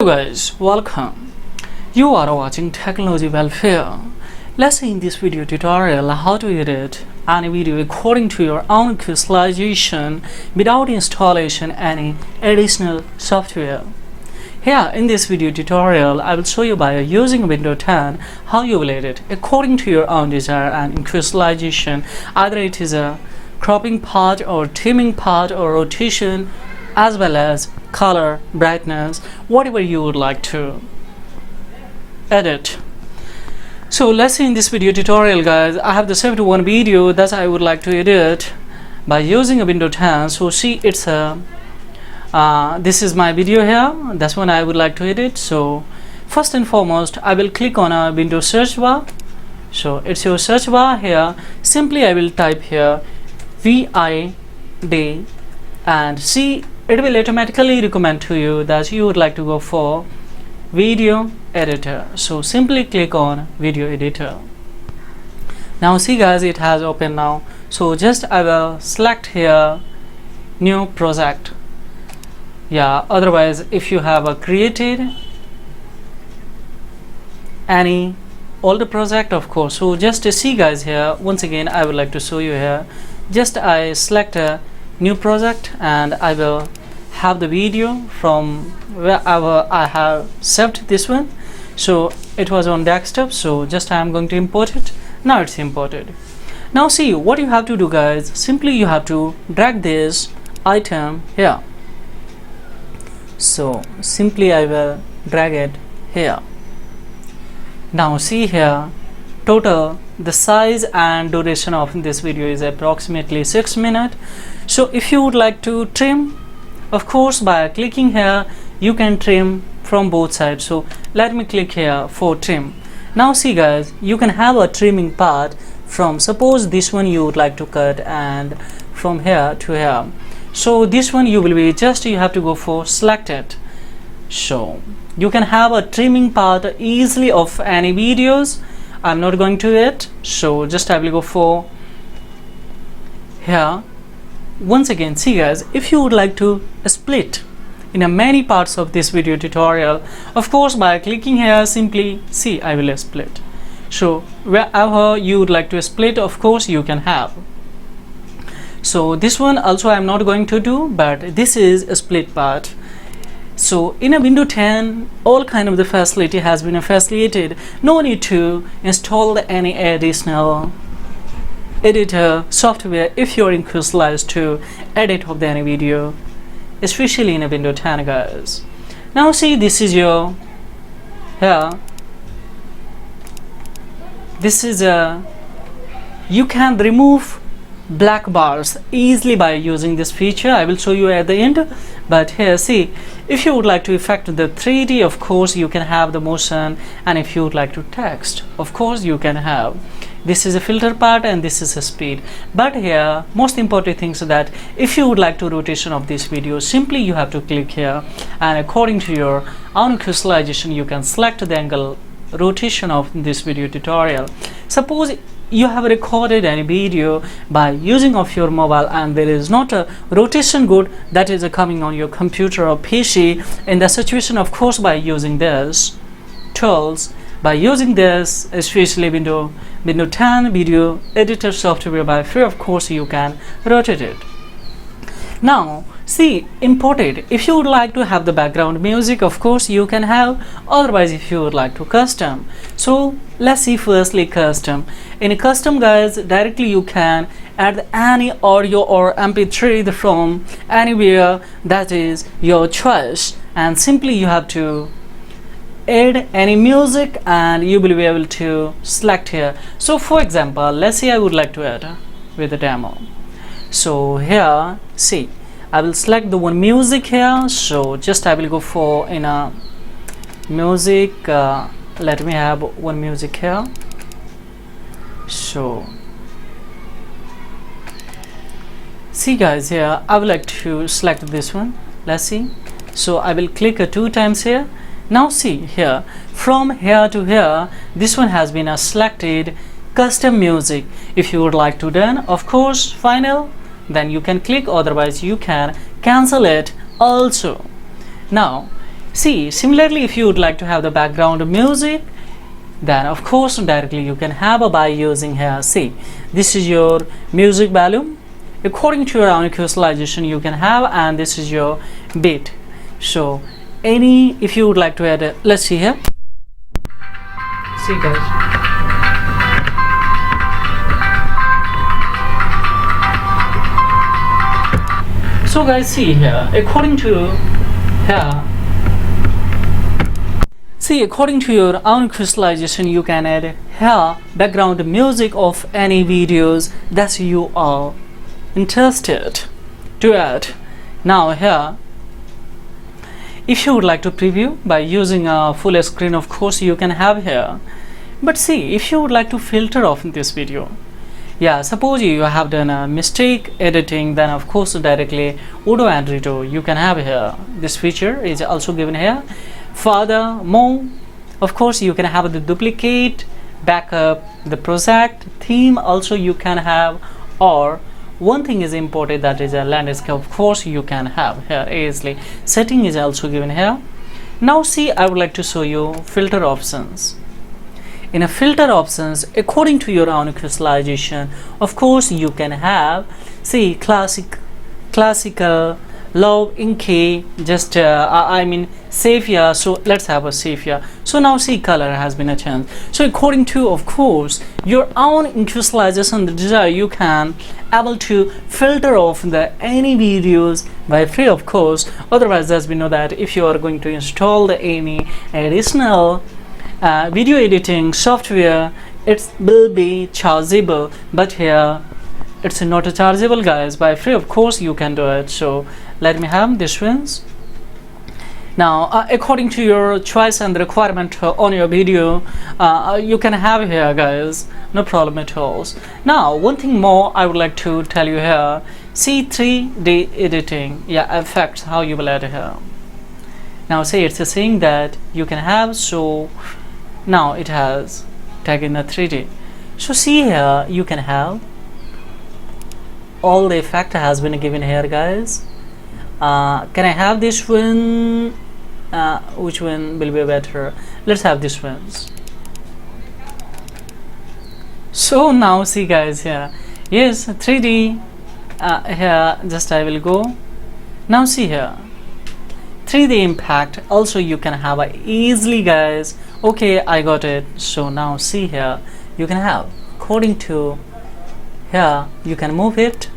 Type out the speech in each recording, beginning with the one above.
Hello guys, welcome. You are watching Technology Welfare. Let's see in this video tutorial how to edit any video according to your own customization without installation any additional software. Here in this video tutorial, I will show you by using Windows 10 how you will edit according to your own desire and customization. Either it is a cropping part or trimming part or rotation, as well as color, brightness, whatever you would like to edit. So let's see in this video tutorial guys, I have the saved one video that I would like to edit by using a Windows 10. So see, it's a this is my video here, that's one I would like to edit. So first and foremost, I will click on a Windows search bar. So it's your search bar here. Simply I will type here VID and see, it will automatically recommend to you that you would like to go for video editor. So simply click on video editor. Now see guys, it has opened now. So just I will select here new project. Yeah, otherwise if you have created any older project, of course. So just to see guys here, once again I would like to show you here. Just I select a new project and I will have the video from wherever I have saved this one. So it was on desktop, so just I am going to import it. Now it's imported. Now see what you have to do guys, simply you have to drag this item here. So simply I will drag it here. Now see here, total the size and duration of this video is approximately 6 minutes. So if you would like to trim, of course by clicking here you can trim from both sides. So let me click here for trim. Now see guys, you can have a trimming part from, suppose this one you would like to cut and from here to here. So this one you will be just, you have to go for select it. So you can have a trimming part easily of any videos. I'm not going to it, so just I will go for here. Once again see guys, if you would like to split in a many parts of this video tutorial, of course by clicking here simply see I will split. So wherever you would like to split, of course you can have. So this one also I'm not going to do, but this is a split part. So in a Windows 10 all kind of the facility has been facilitated. No need to install any additional editor software if you're inclined to edit of any video, especially in a Windows 10 guys. Now see, this is your here, this is a, you can remove black bars easily by using this feature. I will show you at the end, but here see, if you would like to effect the 3D, of course you can have the motion, and if you would like to text, of course you can have. This is a filter part and this is a speed. But here most important things is that if you would like to rotation of this video, simply you have to click here and according to your own customization you can select the angle rotation of this video tutorial. Suppose you have recorded any video by using of your mobile and there is not a rotation good that is coming on your computer or PC. In the situation, of course, by using this tools, by using this especially Windows 10 video editor software by free, of course you can rotate it. Now see, imported, if you would like to have the background music, of course you can have, otherwise if you would like to custom. So let's see firstly custom. In a custom guys, directly you can add any audio or mp3 from anywhere, that is your choice, and simply you have to add any music and you will be able to select here. So for example, let's say I would like to add with a demo. So here see, I will select the one music here. So just I will go for in a music, let me have one music here. So see guys, here I would like to select this one. Let's see, so I will click 2 times here. Now see here, from here to here, this one has been selected custom music. If you would like to done, of course final, then you can click, otherwise you can cancel it also. Now See, similarly, if you would like to have the background music, then of course directly you can have by using here. See, this is your music volume. According to your own visualization you can have, and this is your beat. So if you would like to add let's see here. See guys, so guys, see here, according to here, see, according to your own visualization you can add here background music of any videos that you are interested to add. Now here, if you would like to preview by using a full screen, of course you can have here. But see, if you would like to filter off this video, yeah, suppose you have done a mistake editing, then of course directly Udo and Rito you can have here. This feature is also given here. Furthermore, of course you can have the duplicate, backup, the project theme also you can have, or one thing is important, that is a landscape, of course you can have here easily. Setting is also given here. Now see, I would like to show you filter options. In a filter options, according to your own visualization, of course you can have, see, classical, low, inky, just I mean sepia. So let's have a sepia. So now see, color has been a change. So according to, of course, your own visualization, the desire, you can able to filter off the any videos by free, of course. Otherwise, as we know that if you are going to install the any additional video editing software, it will be chargeable, but here it's not a chargeable guys. By free, of course you can do it. So let me have this ones. Now according to your choice and requirement on your video, you can have here guys, no problem at all. Now one thing more I would like to tell you here, see, 3D editing, yeah, effects, how you will add here. Now say it's a saying that you can have, so now it has taken a 3D. So see here, you can have all the effect has been given here guys. Can I have this one? Which one will be better? Let's have this ones. So now see guys here, yes, 3D here, just I will go. Now see here, 3D impact also you can have easily guys. Okay, I got it. So now see here, you can have according to here, you can move it.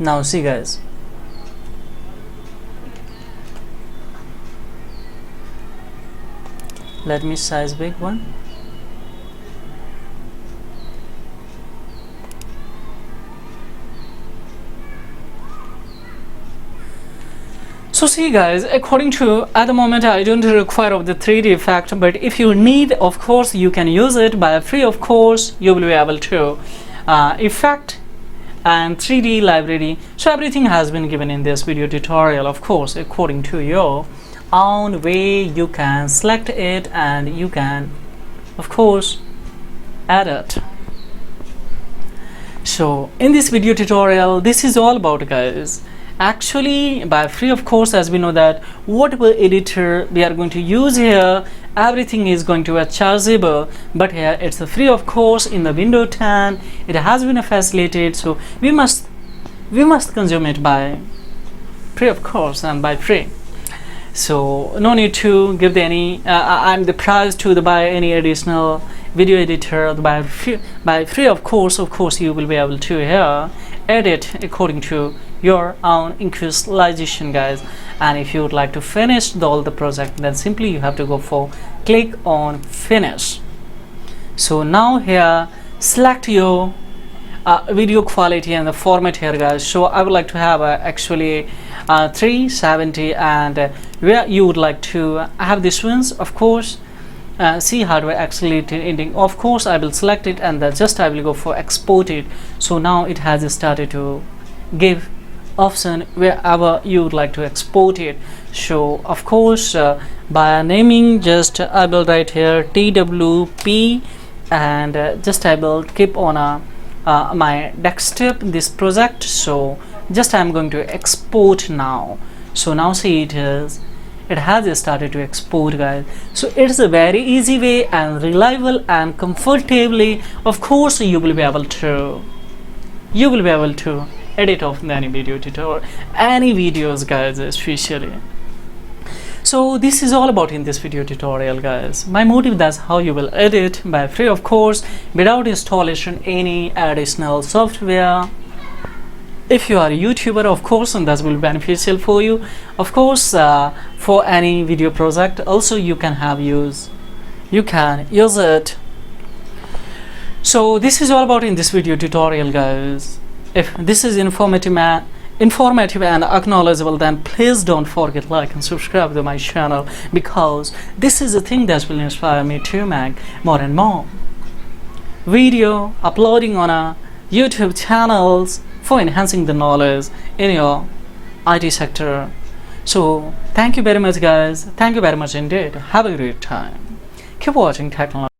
Now see guys, let me size big one. So see guys, according to, at the moment I don't require of the 3D effect, but if you need, of course you can use it by free, of course you will be able to effect and 3D library. So everything has been given in this video tutorial, of course according to your own way you can select it and you can of course add it. So in this video tutorial, this is all about guys. Actually by free, of course, as we know that whatever editor we are going to use here, everything is going to be chargeable, but here it's a free, of course. In the Windows 10 it has been facilitated, so we must consume it by free, of course, and by free. So no need to give any I'm the price to the buy any additional video editor by free, of course you will be able to here edit according to your own visualization guys. And if you would like to finish all the project, then simply you have to go for click on finish. So now here select your video quality and the format here guys. So I would like to have actually 370, and where you would like to have this ones, of course. See hardware accelerated ending, of course I will select it, and just I will go for export it. So now it has started to give option wherever you would like to export it. So of course by naming, just I will write here TWP, and just I will keep on my desktop this project. So just I'm going to export now. So now see it has started to export, guys. So it's a very easy way and reliable and comfortably, of course, you will be able to edit off any video tutorial, any videos, guys, especially. So this is all about in this video tutorial, guys. My motive, that's how you will edit by free, of course, without installation any additional software. If you are a YouTuber, of course, and that will be beneficial for you, of course. For any video project also you can use it. So this is all about in this video tutorial, guys. If this is informative and acknowledgeable, then please don't forget like and subscribe to my channel, because this is the thing that will inspire me to make more and more video uploading on a YouTube channels for enhancing the knowledge in your IT sector. So thank you very much, guys. Thank you very much indeed. Have a great time. Keep watching Technology.